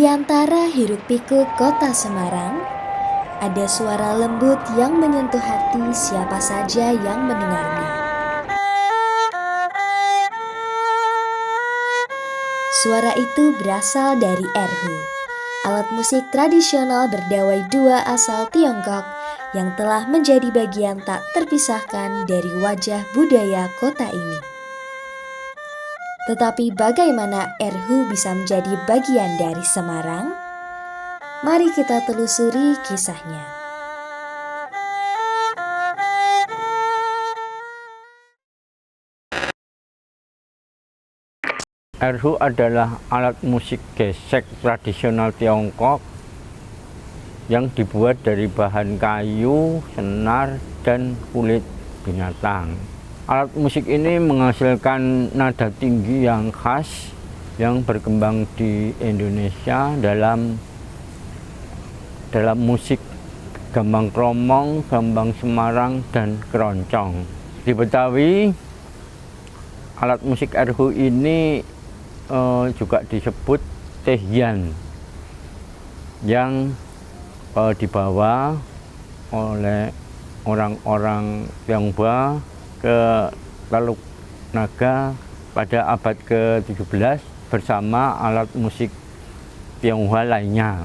Di antara hiruk-pikuk kota Semarang, ada suara lembut yang menyentuh hati siapa saja yang mendengarnya. Suara itu berasal dari erhu, alat musik tradisional berdawai dua asal Tiongkok yang telah menjadi bagian tak terpisahkan dari wajah budaya kota ini. Tetapi bagaimana erhu bisa menjadi bagian dari Semarang? Mari kita telusuri kisahnya. Erhu adalah alat musik gesek tradisional Tiongkok yang dibuat dari bahan kayu, senar, dan kulit binatang. Alat musik ini menghasilkan nada tinggi yang khas yang berkembang di Indonesia dalam musik gambang kromong, gambang Semarang, dan keroncong. Di Betawi, alat musik erhu ini juga disebut tehian yang dibawa oleh orang-orang Tionghoa ke Teluk Naga pada abad ke-17 bersama alat musik Tionghoa lainnya.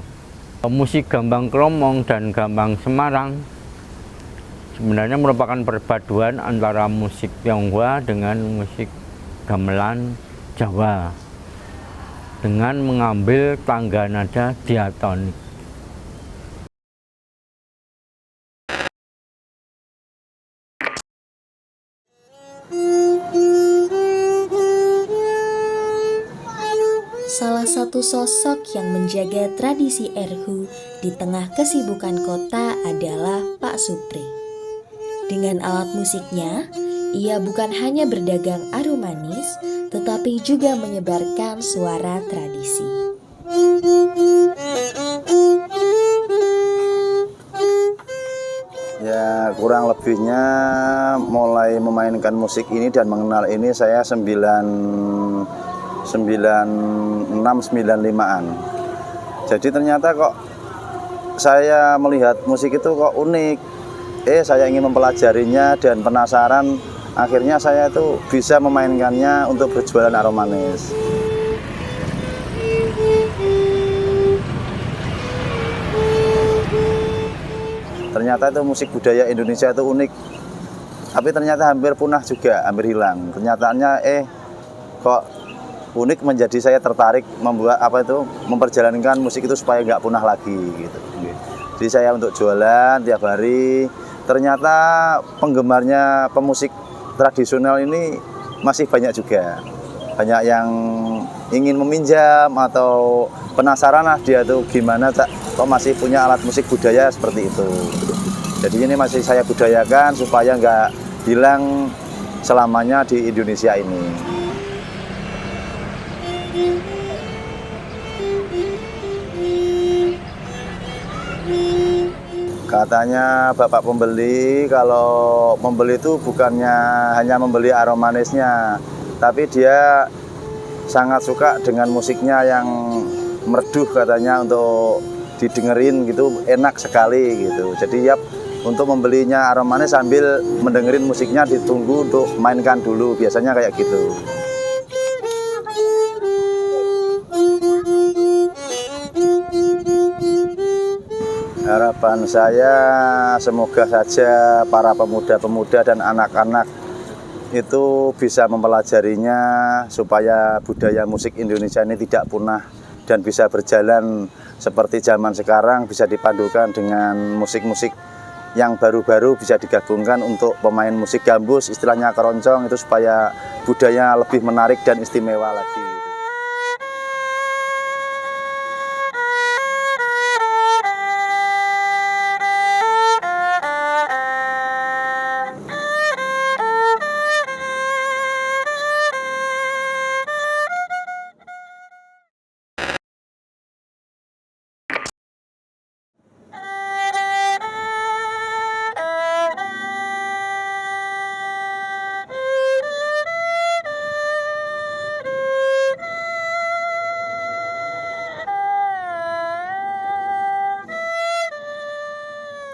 Musik gambang kromong dan gambang Semarang sebenarnya merupakan perpaduan antara musik Tionghoa dengan musik gamelan Jawa dengan mengambil tangga nada diatonik. Salah satu sosok yang menjaga tradisi erhu di tengah kesibukan kota adalah Pak Supri. Dengan alat musiknya, ia bukan hanya berdagang arum manis, tetapi juga menyebarkan suara tradisi. Ya, kurang lebihnya mulai memainkan musik ini dan mengenal ini saya 96-95an. Jadi ternyata kok saya melihat musik itu kok unik. Saya ingin mempelajarinya dan penasaran. Akhirnya saya itu bisa memainkannya untuk berjualan arum manis. Ternyata itu musik budaya Indonesia itu unik. Tapi ternyata hampir punah juga, hampir hilang. Kenyataannya kok unik menjadi saya tertarik memperjalankan musik itu supaya nggak punah lagi gitu. Jadi saya untuk jualan tiap hari. Ternyata penggemarnya pemusik tradisional ini masih banyak juga. Banyak yang ingin meminjam atau penasaran lah dia tuh gimana kok masih punya alat musik budaya seperti itu. Jadi ini masih saya budayakan supaya nggak hilang selamanya di Indonesia ini. Katanya bapak pembeli, kalau membeli itu bukannya hanya membeli arum manisnya, tapi dia sangat suka dengan musiknya yang merdu katanya untuk didengerin gitu, enak sekali gitu. Jadi ya untuk membelinya arum manis sambil mendengerin musiknya ditunggu untuk mainkan dulu, biasanya kayak gitu. Harapan saya semoga saja para pemuda-pemuda dan anak-anak itu bisa mempelajarinya supaya budaya musik Indonesia ini tidak punah dan bisa berjalan seperti zaman sekarang, bisa dipadukan dengan musik-musik yang baru-baru, bisa digabungkan untuk pemain musik gambus, istilahnya keroncong, itu supaya budaya lebih menarik dan istimewa lagi.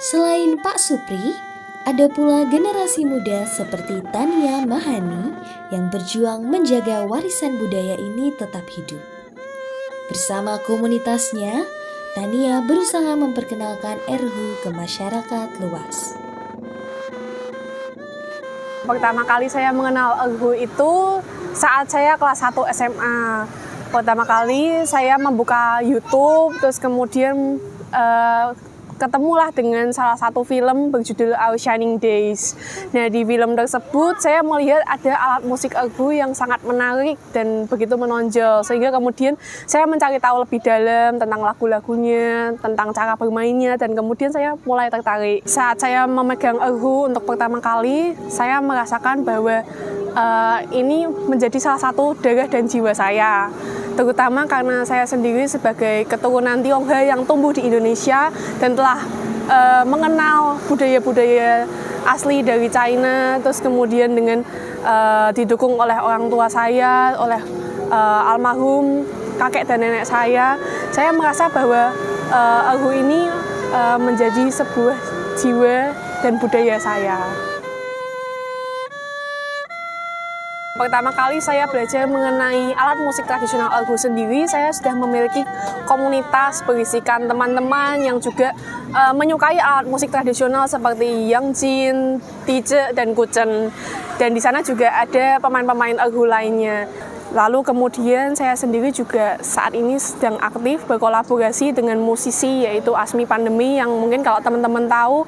Selain Pak Supri, ada pula generasi muda seperti Tania Mahani yang berjuang menjaga warisan budaya ini tetap hidup. Bersama komunitasnya, Tania berusaha memperkenalkan erhu ke masyarakat luas. Pertama kali saya mengenal erhu itu saat saya kelas 1 SMA. Pertama kali saya membuka YouTube, terus kemudian ketemulah dengan salah satu film berjudul Our Shining Days. Nah, di film tersebut saya melihat ada alat musik erhu yang sangat menarik dan begitu menonjol, sehingga kemudian saya mencari tahu lebih dalam tentang lagu-lagunya, tentang cara bermainnya, dan kemudian saya mulai tertarik. Saat saya memegang erhu untuk pertama kali, saya merasakan bahwa ini menjadi salah satu darah dan jiwa saya, terutama karena saya sendiri sebagai keturunan Tionghoa yang tumbuh di Indonesia dan telah mengenal budaya-budaya asli dari China, terus kemudian dengan didukung oleh orang tua saya, oleh almarhum kakek dan nenek saya merasa bahwa erhu ini menjadi sebuah jiwa dan budaya saya. Pertama kali saya belajar mengenai alat musik tradisional erhu sendiri, saya sudah memiliki komunitas berisikan teman-teman yang juga menyukai alat musik tradisional seperti yangjin, tije, dan guchen. Dan di sana juga ada pemain-pemain erhu lainnya. Lalu kemudian saya sendiri juga saat ini sedang aktif berkolaborasi dengan musisi yaitu Asmi Pandemi yang mungkin kalau teman-teman tahu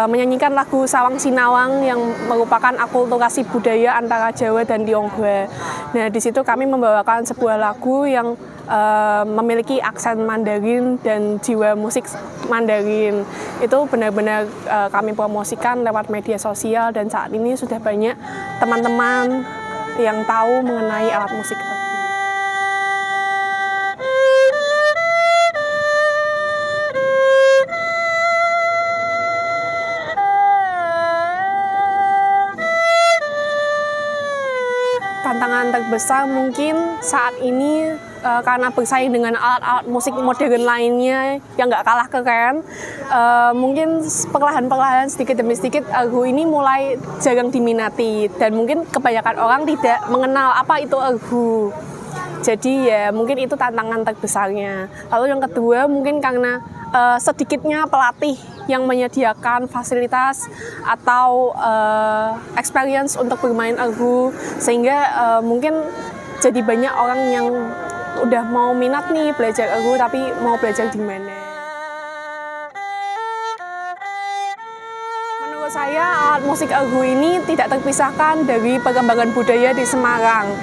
menyanyikan lagu Sawang Sinawang yang merupakan akulturasi budaya antara Jawa dan Tionghoa. Nah, di situ kami membawakan sebuah lagu yang memiliki aksen Mandarin dan jiwa musik Mandarin. Itu benar-benar kami promosikan lewat media sosial dan saat ini sudah banyak teman-teman yang tahu mengenai alat musik erhu. Tantangan terbesar mungkin saat ini karena bersaing dengan alat-alat musik modern lainnya yang nggak kalah keren, mungkin perlahan-perlahan sedikit demi sedikit erhu ini mulai jarang diminati dan mungkin kebanyakan orang tidak mengenal apa itu erhu. Jadi ya mungkin itu tantangan terbesarnya. Lalu yang kedua mungkin karena sedikitnya pelatih yang menyediakan fasilitas atau experience untuk bermain erhu, sehingga mungkin jadi banyak orang yang udah mau minat nih belajar erhu tapi mau belajar di mana. Menurut saya alat musik erhu ini tidak terpisahkan dari perkembangan budaya di Semarang.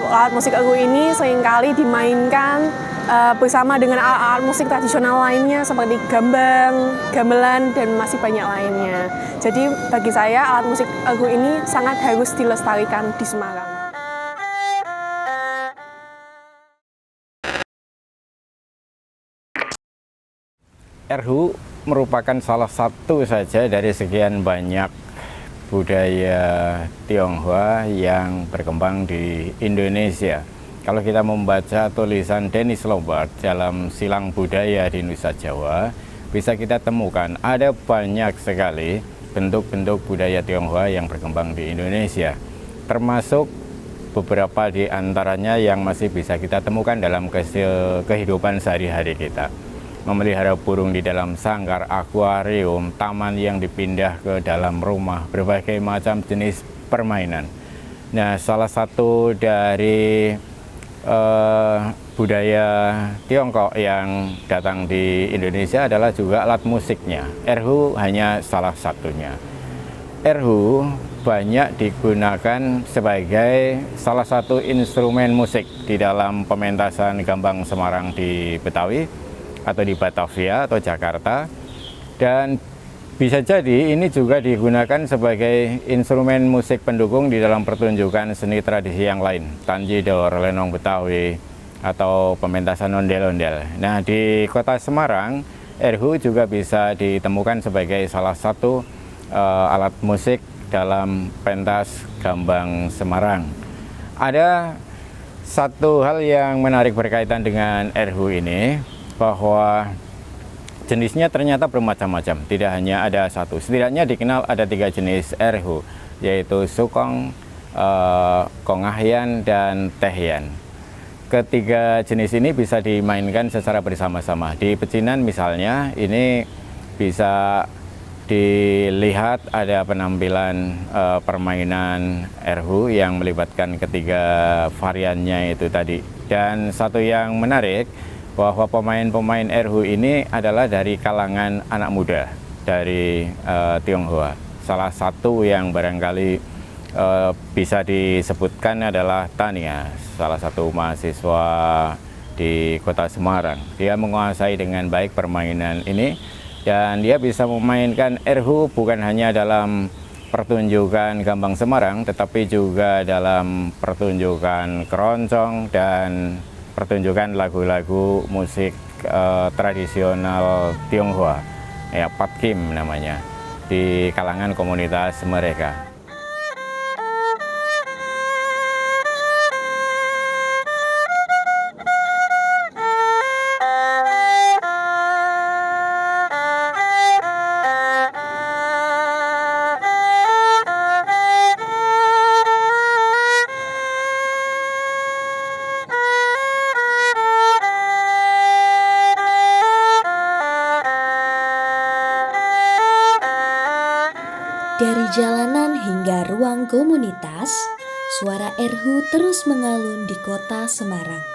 Alat musik erhu ini seringkali dimainkan bersama dengan alat-alat musik tradisional lainnya seperti gambang, gamelan, dan masih banyak lainnya. Jadi bagi saya alat musik erhu ini sangat harus dilestarikan di Semarang. Erhu merupakan salah satu saja dari sekian banyak budaya Tionghoa yang berkembang di Indonesia. Kalau kita membaca tulisan Dennis Lombard dalam Silang Budaya di Nusa Jawa, bisa kita temukan ada banyak sekali bentuk-bentuk budaya Tionghoa yang berkembang di Indonesia, termasuk beberapa di antaranya yang masih bisa kita temukan dalam kehidupan sehari-hari kita. Memelihara burung di dalam sangkar, akuarium, taman yang dipindah ke dalam rumah, berbagai macam jenis permainan. Nah, salah satu dari budaya Tiongkok yang datang di Indonesia adalah juga alat musiknya. Erhu hanya salah satunya. Erhu banyak digunakan sebagai salah satu instrumen musik di dalam pementasan Gambang Semarang di Betawi atau di Batavia atau Jakarta, dan bisa jadi ini juga digunakan sebagai instrumen musik pendukung di dalam pertunjukan seni tradisi yang lain, Tanjidor, Lenong Betawi, atau pementasan ondel-ondel. Nah, di kota Semarang, erhu juga bisa ditemukan sebagai salah satu alat musik dalam pentas Gambang Semarang. Ada satu hal yang menarik berkaitan dengan erhu ini, bahwa jenisnya ternyata bermacam-macam, tidak hanya ada satu. Setidaknya dikenal ada 3 jenis erhu, yaitu sukong, kongahyan, dan tehyan. Ketiga jenis ini bisa dimainkan secara bersama-sama. Di pecinan misalnya, ini bisa dilihat ada penampilan permainan erhu yang melibatkan ketiga variannya itu tadi. Dan satu yang menarik, bahwa pemain-pemain erhu ini adalah dari kalangan anak muda dari Tionghoa. Salah satu yang barangkali bisa disebutkan adalah Tania, salah satu mahasiswa di kota Semarang. Dia menguasai dengan baik permainan ini dan dia bisa memainkan erhu bukan hanya dalam pertunjukan Gambang Semarang, tetapi juga dalam pertunjukan keroncong dan pertunjukan lagu-lagu musik tradisional Tionghoa, ya Patkim namanya, di kalangan komunitas mereka. Dari jalanan hingga ruang komunitas, suara erhu terus mengalun di kota Semarang.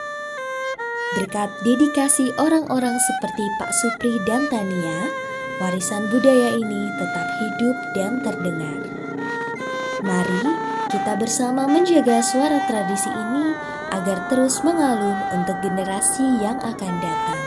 Berkat dedikasi orang-orang seperti Pak Supri dan Tania, warisan budaya ini tetap hidup dan terdengar. Mari kita bersama menjaga suara tradisi ini agar terus mengalun untuk generasi yang akan datang.